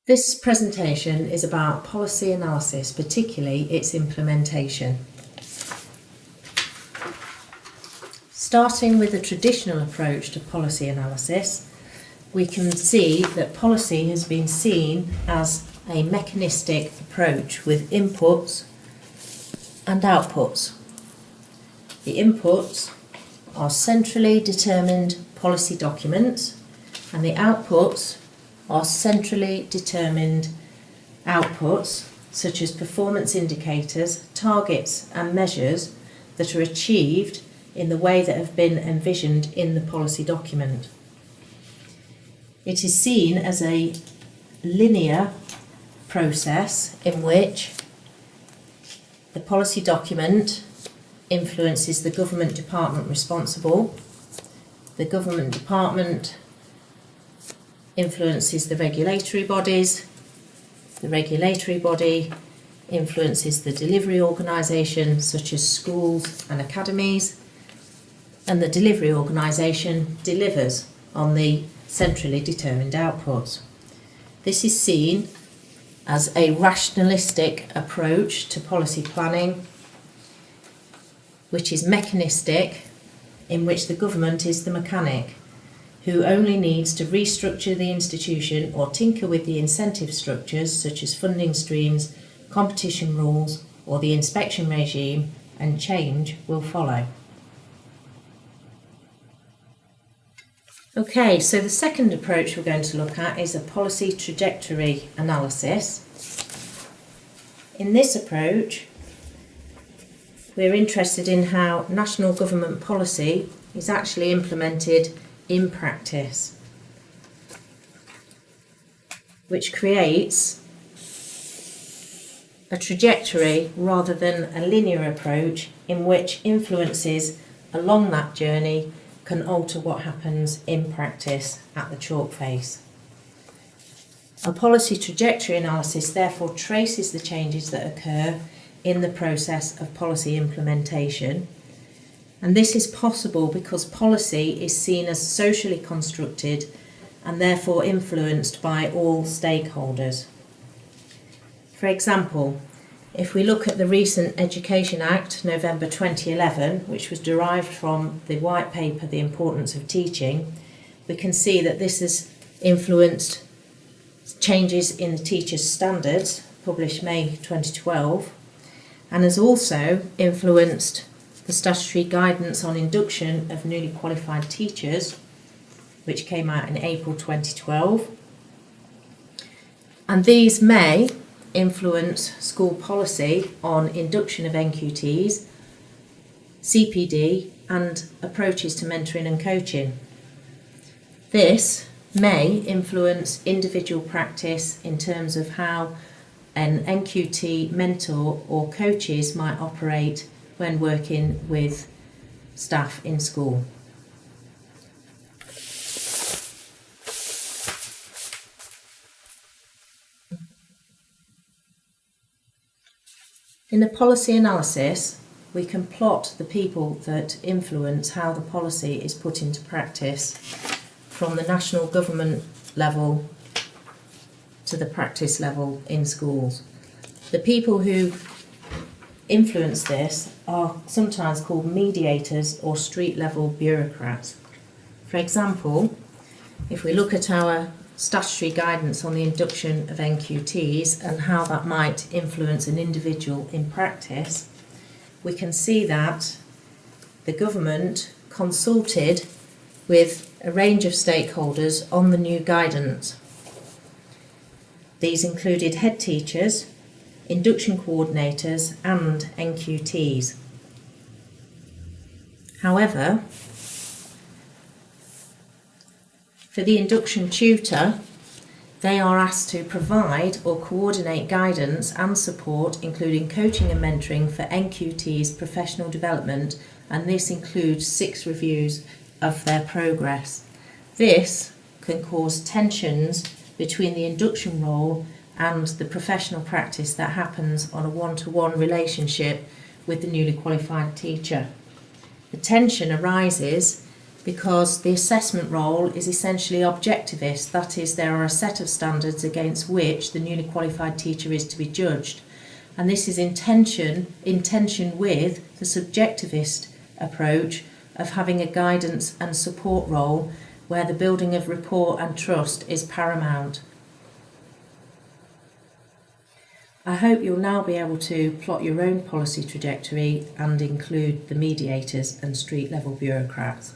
This presentation is about policy analysis, particularly its implementation. Starting with the traditional approach to policy analysis, we can see that policy has been seen as a mechanistic approach with inputs and outputs. The inputs are centrally determined policy documents, and the outputs are centrally determined outputs such as performance indicators, targets and measures that are achieved in the way that have been envisioned in the policy document. It is seen as a linear process in which the policy document influences the government department responsible, the government department influences the regulatory bodies, the regulatory body influences the delivery organisation such as schools and academies, and the delivery organisation delivers on the centrally determined outputs. This is seen as a rationalistic approach to policy planning, which is mechanistic, in which the government is the mechanic who only needs to restructure the institution or tinker with the incentive structures such as funding streams, competition rules or the inspection regime, and change will follow. Okay, so the second approach we're going to look at is a policy trajectory analysis. In this approach, we're interested in how national government policy is actually implemented in practice, which creates a trajectory rather than a linear approach in which influences along that journey can alter what happens in practice at the chalk face. A policy trajectory analysis therefore traces the changes that occur in the process of policy implementation, and this is possible because policy is seen as socially constructed and therefore influenced by all stakeholders. For example, if we look at the recent Education Act, November 2011, which was derived from the white paper, The Importance of Teaching, we can see that this has influenced changes in the teachers' standards, published May 2012, and has also influenced the statutory guidance on induction of newly qualified teachers, which came out in April 2012. And these may influence school policy on induction of NQTs, CPD, and approaches to mentoring and coaching. This may influence individual practice in terms of how an NQT mentor or coaches might operate when working with staff in school. In a policy analysis, we can plot the people that influence how the policy is put into practice from the national government level to the practice level in schools. The people who influence this are sometimes called mediators or street level bureaucrats. For example, if we look at our statutory guidance on the induction of NQTs and how that might influence an individual in practice, we can see that the government consulted with a range of stakeholders on the new guidance. These included head teachers, induction coordinators and NQTs. However, for the induction tutor, they are asked to provide or coordinate guidance and support, including coaching and mentoring for NQT's professional development, and this includes 6 reviews of their progress. This can cause tensions between the induction role and the professional practice that happens on a one-to-one relationship with the newly qualified teacher. The tension arises because the assessment role is essentially objectivist. That is, there are a set of standards against which the newly qualified teacher is to be judged. And this is in tension with the subjectivist approach of having a guidance and support role where the building of rapport and trust is paramount. I hope you'll now be able to plot your own policy trajectory and include the mediators and street level bureaucrats.